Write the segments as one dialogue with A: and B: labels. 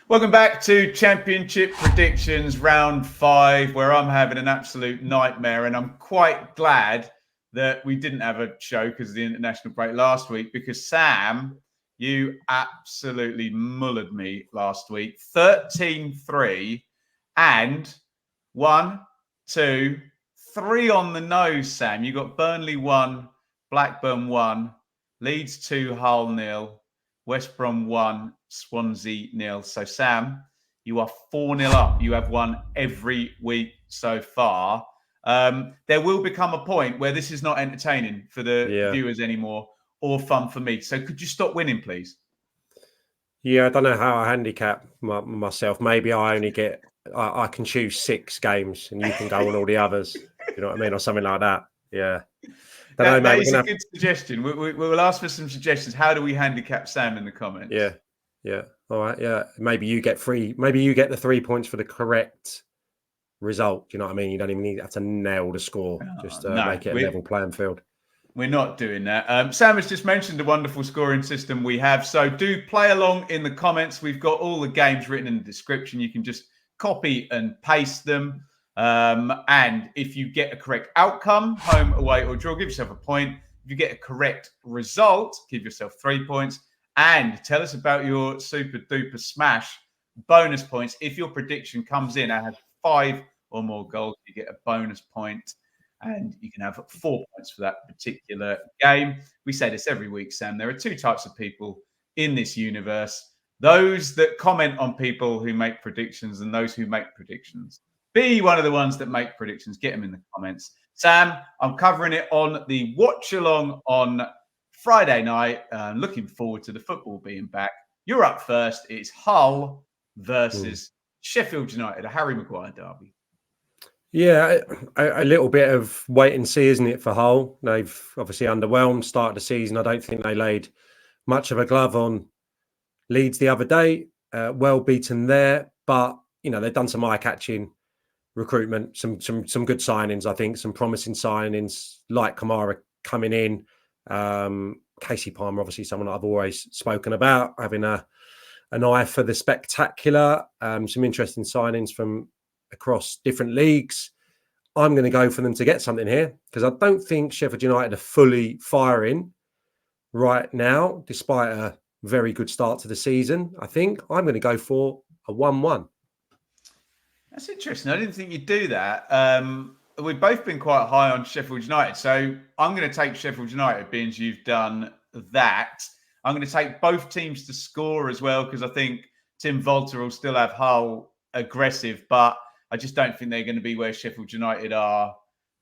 A: Welcome back to Championship Predictions Round 5, where I'm having an absolute nightmare. And I'm quite glad that we didn't have a show because of the international break last week, because Sam, you absolutely mullered me last week. 13-3 and 1, 2, 3 on the nose, Sam. You got Burnley 1, Blackburn 1, Leeds 2, Hull 0, West Brom 1, Swansea 0. So, Sam, you are 4-0 up. You have won every week so far. There will become a point where this is not entertaining for the viewers anymore or fun for me. So could you stop winning, please?
B: Yeah, I don't know how I handicap myself. Maybe I only get, I can choose 6 games and you can go on all the others. You know what I mean? Or something like that. Yeah.
A: That is a good suggestion. We'll ask for some suggestions. How do we handicap Sam in the comments?
B: Yeah. All right. Yeah. Maybe you get the 3 points for the correct result. Do you know what I mean? You don't even have to nail the score. Just make it a level playing field.
A: We're not doing that. Sam has just mentioned the wonderful scoring system we have. So do play along in the comments. We've got all the games written in the description. You can just copy and paste them. And if you get a correct outcome, home, away, or draw, give yourself a point. If you get a correct result, give yourself 3 points. And tell us about your super duper smash bonus points. If your prediction comes in and has 5 or more goals, you get a bonus point. And you can have 4 points for that particular game. We say this every week, Sam. There are 2 types of people in this universe: those that comment on people who make predictions and those who make predictions. Be one of the ones that make predictions. Get them in the comments. Sam, I'm covering it on the watch along on Friday night. Looking forward to the football being back. You're up first. It's Hull versus Sheffield United, a Harry Maguire derby.
B: Yeah, a little bit of wait and see, isn't it, for Hull? They've obviously underwhelmed start of the season. I don't think they laid much of a glove on Leeds the other day. Well beaten there, but they've done some eye-catching recruitment, some good signings. I think some promising signings like Kamara coming in. Casey Palmer, obviously someone that I've always spoken about, having an eye for the spectacular. Some interesting signings from across different leagues. I'm going to go for them to get something here because I don't think Sheffield United are fully firing right now, despite a very good start to the season. I think I'm going to go for a 1-1.
A: That's interesting. I didn't think you'd do that. We've both been quite high on Sheffield United. So I'm going to take Sheffield United, being as you've done that. I'm going to take both teams to score as well, because I think Tim Volter will still have Hull aggressive, but I just don't think they're going to be where Sheffield United are.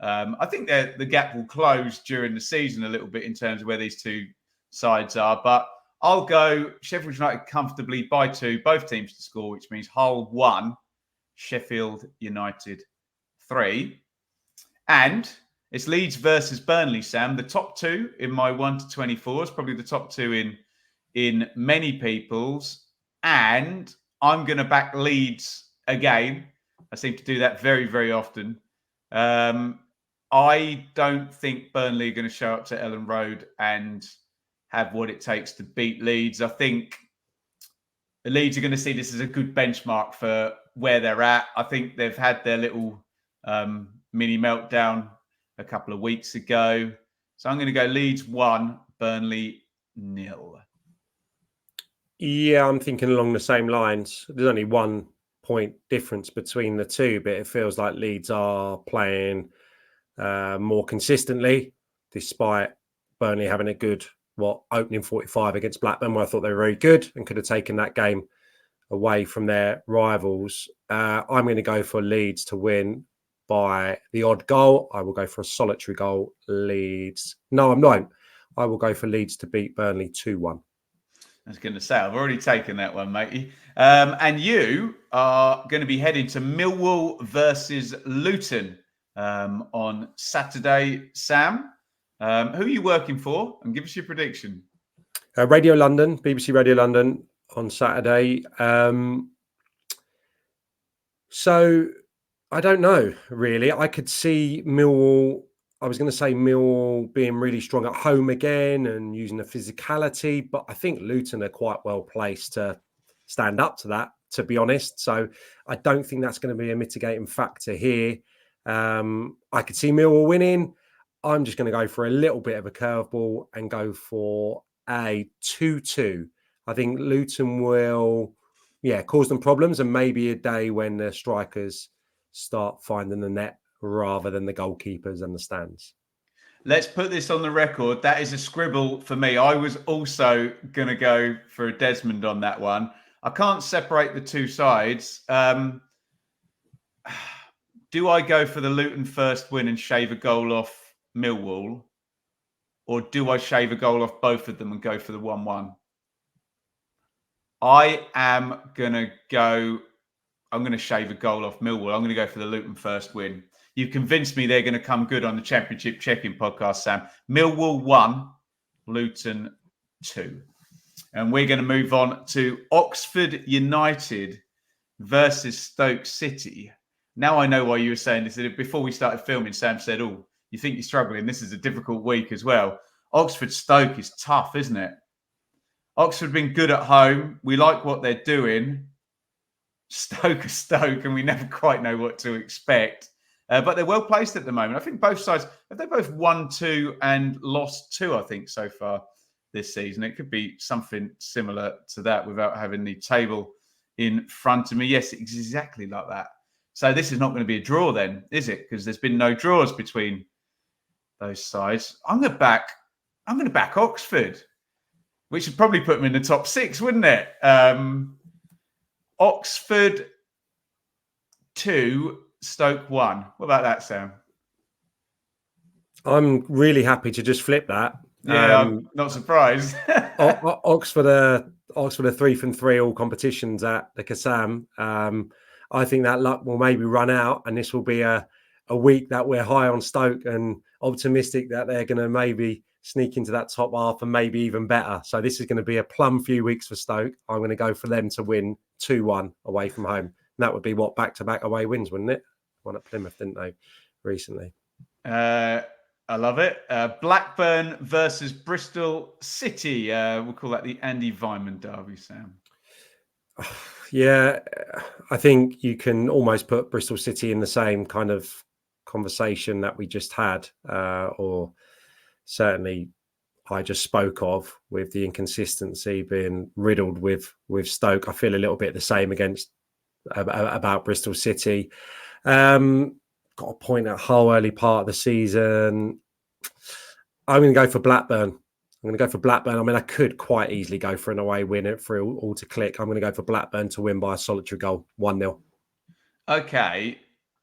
A: I think the gap will close during the season a little bit in terms of where these two sides are. But I'll go Sheffield United comfortably by 2, both teams to score, which means Hull 1, Sheffield United 3. And it's Leeds versus Burnley, Sam. The top 2 in my 1 to 24 is probably the top 2 in many people's. And I'm going to back Leeds again. I seem to do that very, very often. I don't think Burnley are going to show up to Ellen Road and have what it takes to beat Leeds. I think the Leeds are going to see this as a good benchmark for where they're at. I think they've had their little mini meltdown a couple of weeks ago. So I'm going to go Leeds 1, Burnley 0.
B: Yeah, I'm thinking along the same lines. There's only 1 point difference between the two, but it feels like Leeds are playing more consistently, despite Burnley having a good opening 45 against Blackburn, where I thought they were very good and could have taken that game away from their rivals. I'm going to go for Leeds to win by the odd goal. I will go for a solitary goal. Leeds. No, I'm not. I will go for Leeds to beat Burnley 2-1.
A: I was going to say, I've already taken that one, matey. And you are going to be heading to Millwall versus Luton on Saturday. Sam, who are you working for? And give us your prediction.
B: Radio London, BBC Radio London on Saturday. So I don't know, really. I could see Millwall. I was going to say Millwall being really strong at home again and using the physicality, but I think Luton are quite well placed to stand up to that to be honest. So I don't think that's going to be a mitigating factor here. I could see Millwall winning. I'm just going to go for a little bit of a curveball and go for a 2-2. I think Luton will, cause them problems, and maybe a day when the strikers start finding the net rather than the goalkeepers and the stands.
A: Let's put this on the record. That is a scribble for me. I was also going to go for a Desmond on that one. I can't separate the two sides. Do I go for the Luton first win and shave a goal off Millwall? Or do I shave a goal off both of them and go for the 1-1? I'm going to shave a goal off Millwall. I'm going to go for the Luton first win. You've convinced me they're going to come good on the Championship Check-In podcast, Sam. Millwall 1, Luton 2. And we're going to move on to Oxford United versus Stoke City. Now I know why you were saying this. Before we started filming, Sam said, "Oh, you think you're struggling? This is a difficult week as well." Oxford-Stoke is tough, isn't it? Oxford have been good at home. We like what they're doing. Stoke are Stoke, and we never quite know what to expect. But they're well placed at the moment. I think both sides, have they both won 2 and lost 2, I think, so far this season. It could be something similar to that without having the table in front of me. Yes, it's exactly like that. So this is not going to be a draw then, is it? Because there's been no draws between those sides. I'm going to back Oxford, which would probably put them in the top 6, wouldn't it? Oxford 2, Stoke 1. What about that, Sam?
B: I'm really happy to just flip that.
A: Yeah, I'm not surprised.
B: Oxford are 3 from 3 all competitions at the Kassam. I think that luck will maybe run out, and this will be a week that we're high on Stoke and optimistic that they're going to maybe sneak into that top half and maybe even better. So this is going to be a plum few weeks for Stoke. I'm going to go for them to win 2-1 away from home. And that would be back-to-back away wins, wouldn't it? Won at Plymouth, didn't they, recently?
A: I love it. Blackburn versus Bristol City. We'll call that the Andy Vyman derby, Sam.
B: Yeah, I think you can almost put Bristol City in the same kind of conversation that we just had, or certainly I just spoke of, with the inconsistency being riddled with Stoke. I feel a little bit the same about Bristol City. Got a point at Hull early part of the season. I'm going to go for Blackburn. I mean, I could quite easily go for an away win for all to click. I'm going to go for Blackburn to win by a solitary goal, 1-0.
A: Okay,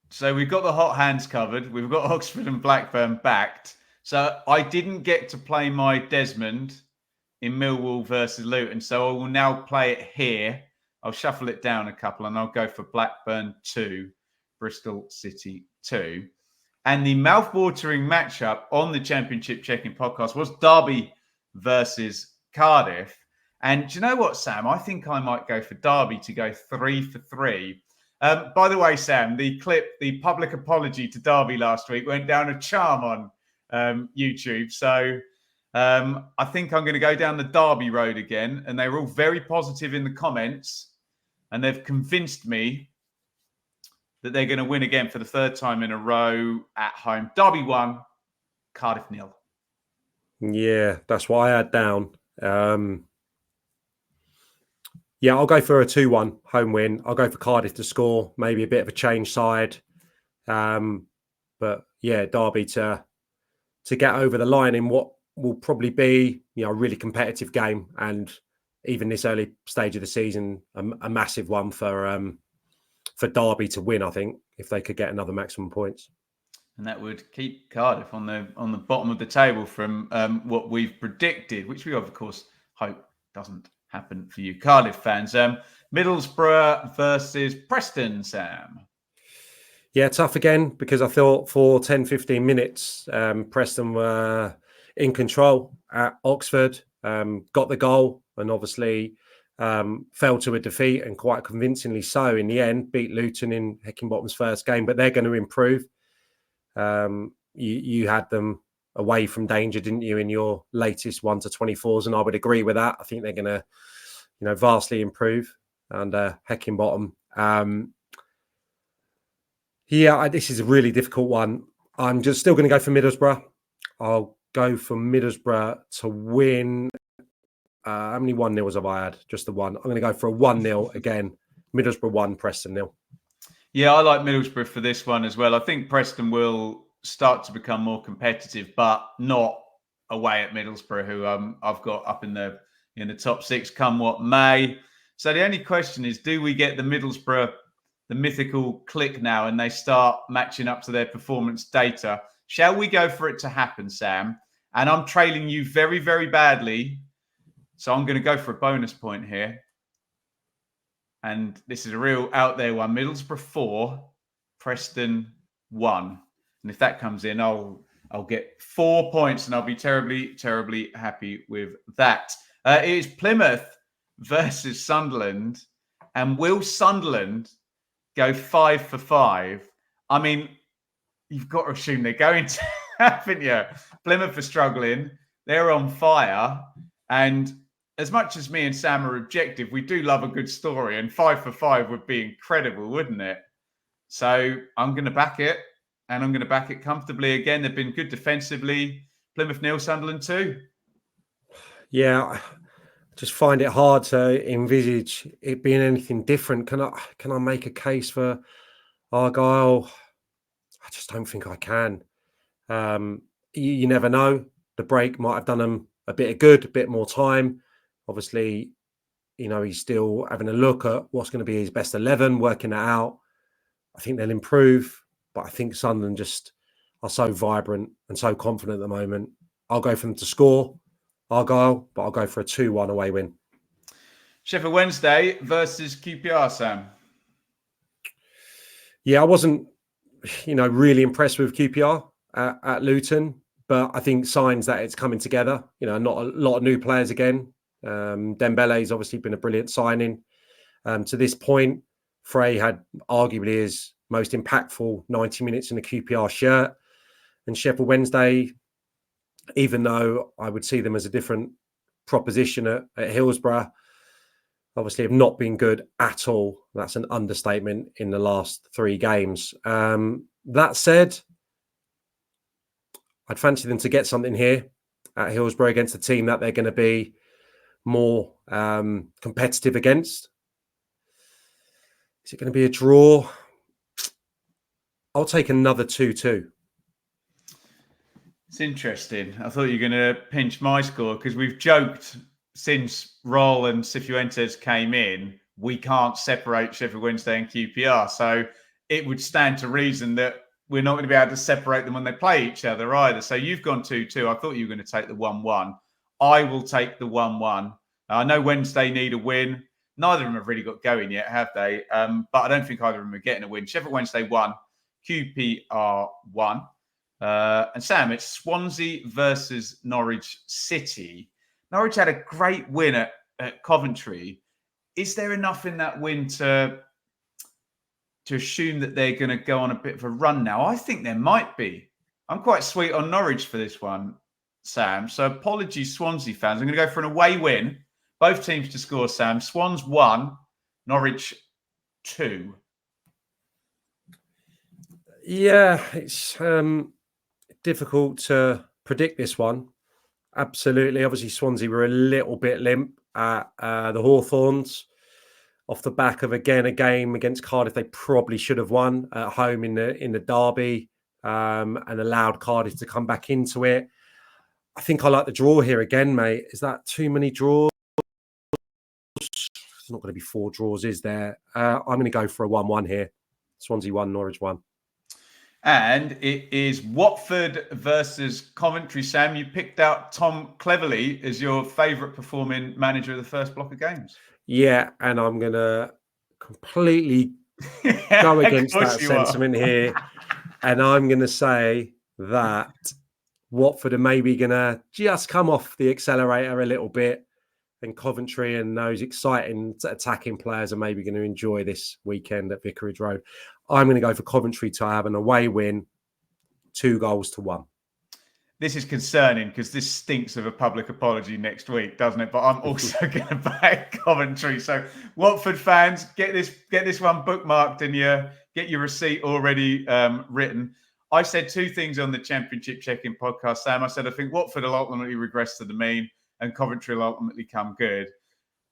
A: so we've got the hot hands covered. We've got Oxford and Blackburn backed. So I didn't get to play my Desmond in Millwall versus Luton. So I will now play it here. I'll shuffle it down a couple and I'll go for Blackburn 2, Bristol City 2. And the mouth-watering matchup on the Championship Check-In podcast was Derby versus Cardiff. And do you know what, Sam? I think I might go for Derby to go 3 for 3. By the way, Sam, the public apology to Derby last week went down a charm on YouTube. So I think I'm going to go down the Derby road again. And they were all very positive in the comments. And they've convinced me that they're going to win again for the 3rd time in a row at home. Derby 1, Cardiff 0.
B: Yeah, that's what I had down. Yeah, I'll go for a 2-1 home win. I'll go for Cardiff to score, maybe a bit of a change side. But yeah, Derby to get over the line in what will probably be, a really competitive game, and even this early stage of the season, a massive one for Derby to win, I think, if they could get another maximum points.
A: And that would keep Cardiff on the bottom of the table from what we've predicted, which we, of course, hope doesn't happen for you Cardiff fans. Middlesbrough versus Preston, Sam.
B: Yeah, tough again, because I thought for 10, 15 minutes, Preston were in control at Oxford, got the goal, and obviously fell to a defeat, and quite convincingly so in the end, beat Luton in Heckingbottom's first game, but they're going to improve. You had them away from danger, didn't you, in your latest 1-24s, and I would agree with that. I think they're going to, vastly improve. and Heckingbottom. This is a really difficult one. I'm just still going to go for Middlesbrough. I'll go for Middlesbrough to win. How many 1-0s have I had? Just the one. I'm going to go for a 1-0 again. Middlesbrough 1, Preston 0.
A: Yeah, I like Middlesbrough for this one as well. I think Preston will start to become more competitive, but not away at Middlesbrough, who I've got up in the top 6 come what may. So the only question is, do we get the Middlesbrough, the mythical click now, and they start matching up to their performance data? Shall we go for it to happen, Sam? And I'm trailing you very, very badly. So I'm going to go for a bonus point here. And this is a real out there one. Middlesbrough 4, Preston 1. And if that comes in, I'll get 4 points and I'll be terribly, terribly happy with that. It is Plymouth versus Sunderland. And will Sunderland go 5 for 5? I mean, you've got to assume they're going to, haven't you? Plymouth are struggling. They're on fire. And as much as me and Sam are objective, we do love a good story, and 5 for 5 would be incredible, wouldn't it? So I'm going to back it, and I'm going to back it comfortably again. They've been good defensively. Plymouth 0, Sunderland 2.
B: Yeah, I just find it hard to envisage it being anything different. Can I make a case for Argyle? I just don't think I can. You never know. The break might have done them a bit of good, a bit more time. Obviously, he's still having a look at what's going to be his best 11, working it out. I think they'll improve, but I think Sunderland just are so vibrant and so confident at the moment. I'll go for them to score, Argyle, but I'll go for a 2-1 away win.
A: Sheffield Wednesday versus QPR, Sam.
B: Yeah, I wasn't, really impressed with QPR at Luton, but I think signs that it's coming together. Not a lot of new players again. Dembele's obviously been a brilliant signing. To this point, Frey had arguably his most impactful 90 minutes in a QPR shirt. And Sheffield Wednesday, even though I would see them as a different proposition at Hillsborough, obviously have not been good at all. That's an understatement in the last 3 games. That said, I'd fancy them to get something here at Hillsborough against a team that they're going to be more competitive against. Is it going to be a draw? I'll take another 2-2.
A: It's interesting. I thought you were going to pinch my score because we've joked since Roll and Cifuentes came in, we can't separate Sheffield Wednesday and QPR. So it would stand to reason that we're not going to be able to separate them when they play each other either. So you've gone 2-2. I thought you were going to take the 1-1. I will take the 1-1. I know Wednesday need a win. Neither of them have really got going yet, have they? But I don't think either of them are getting a win. Sheffield Wednesday 1, QPR 1. And Sam, it's Swansea versus Norwich City. Norwich had a great win at Coventry. Is there enough in that win to assume that they're going to go on a bit of a run now? I think there might be. I'm quite sweet on Norwich for this one, Sam. So apologies, Swansea fans. I'm going to go for an away win. Both teams to score, Sam. Swans 1, Norwich 2.
B: Yeah, it's difficult to predict this one. Absolutely. Obviously, Swansea were a little bit limp at the Hawthorns off the back of, again, a game against Cardiff they probably should have won at home in the derby and allowed Cardiff to come back into it. I think I like the draw here again, mate. Is that too many draws? There's not going to be 4 draws, is there? I'm going to go for a 1-1 here. Swansea 1, Norwich 1.
A: And it is Watford versus Coventry. Sam, you picked out Tom Cleverley as your favourite performing manager of the first block of games.
B: Yeah, and I'm going to completely go against that sentiment here. And I'm going to say that Watford are maybe going to just come off the accelerator a little bit. And Coventry and those exciting attacking players are maybe going to enjoy this weekend at Vicarage Road. I'm going to go for Coventry to have an away win, 2-1.
A: this is concerning because this stinks of a public apology next week, doesn't it? But I'm also going to back Coventry. So Watford fans, get this one bookmarked and get your receipt already written. I said two things on the Championship Check-In podcast, Sam. I said I think Watford will ultimately regress to the mean and Coventry will ultimately come good.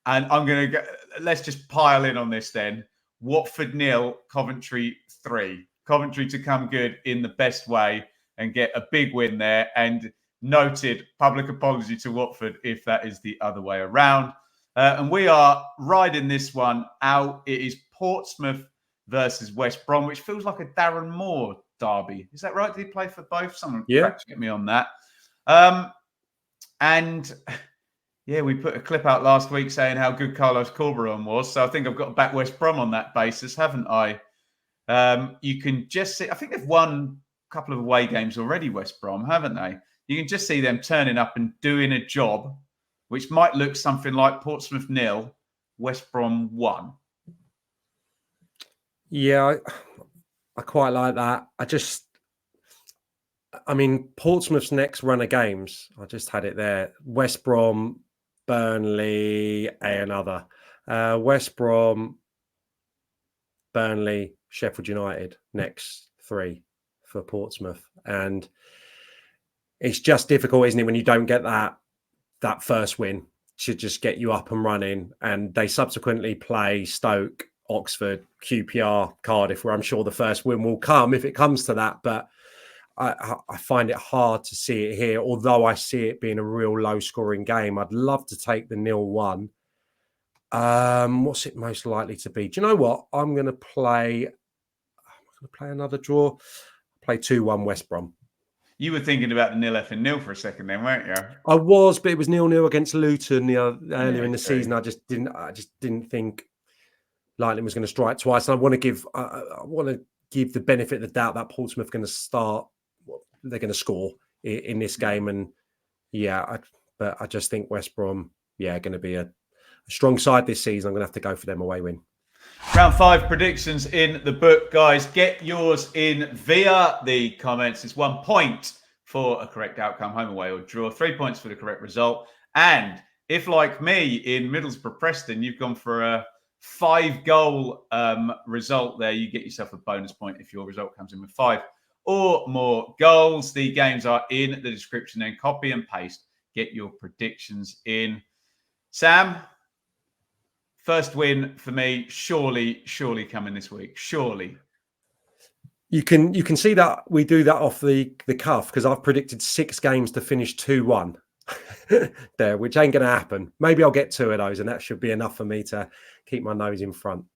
A: And I'm going to go, let's just pile in on this then. Watford 0, Coventry 3. Coventry to come good in the best way and get a big win there. And noted public apology to Watford if that is the other way around. And we are riding this one out. It is Portsmouth versus West Brom, which feels like a Darren Moore derby. Is that right? Did he play for both? Someone get me on that. And yeah, we put a clip out last week saying how good Carlos Corberan was. So I think I've got to back West Brom on that basis, haven't I? You can just see, I think they've won a couple of away games already, West Brom, haven't they? You can just see them turning up and doing a job, which might look something like Portsmouth 0, West Brom 1.
B: Yeah, I quite like that. I mean, Portsmouth's next run of games, I just had it there. West Brom, Burnley, another. West Brom, Burnley, Sheffield United, next 3 for Portsmouth. And it's just difficult, isn't it, when you don't get that first win to just get you up and running. And they subsequently play Stoke, Oxford, QPR, Cardiff, where I'm sure the first win will come if it comes to that. But I find it hard to see it here, although I see it being a real low-scoring game. I'd love to take the 0-1. What's it most likely to be? Do you know what? I'm going to play another draw. Play 2-1 West Brom.
A: You were thinking about the 0-0 for a second then, weren't you?
B: I was, but it was 0-0 against Luton earlier in the season. I just didn't think Lightning was going to strike twice. And I want to give the benefit of the doubt that Portsmouth are going to start. They're going to score in this game, and but I just think West Brom, going to be a strong side this season. I'm going to have to go for them away win.
A: Round 5 predictions in the book, guys. Get yours in via the comments. It's 1 point for a correct outcome, home, away, or draw. 3 points for the correct result. And if, like me, in Middlesbrough, Preston, you've gone for a 5-goal result there, you get yourself a bonus point if your result comes in with 5 or more goals. The games are in the description, then copy and paste. Get your predictions in. Sam, first win for me, surely coming this week. Surely.
B: You can see that we do that off the cuff because I've predicted 6 games to finish 2-1 there, which ain't going to happen. Maybe I'll get 2 of those, and that should be enough for me to keep my nose in front.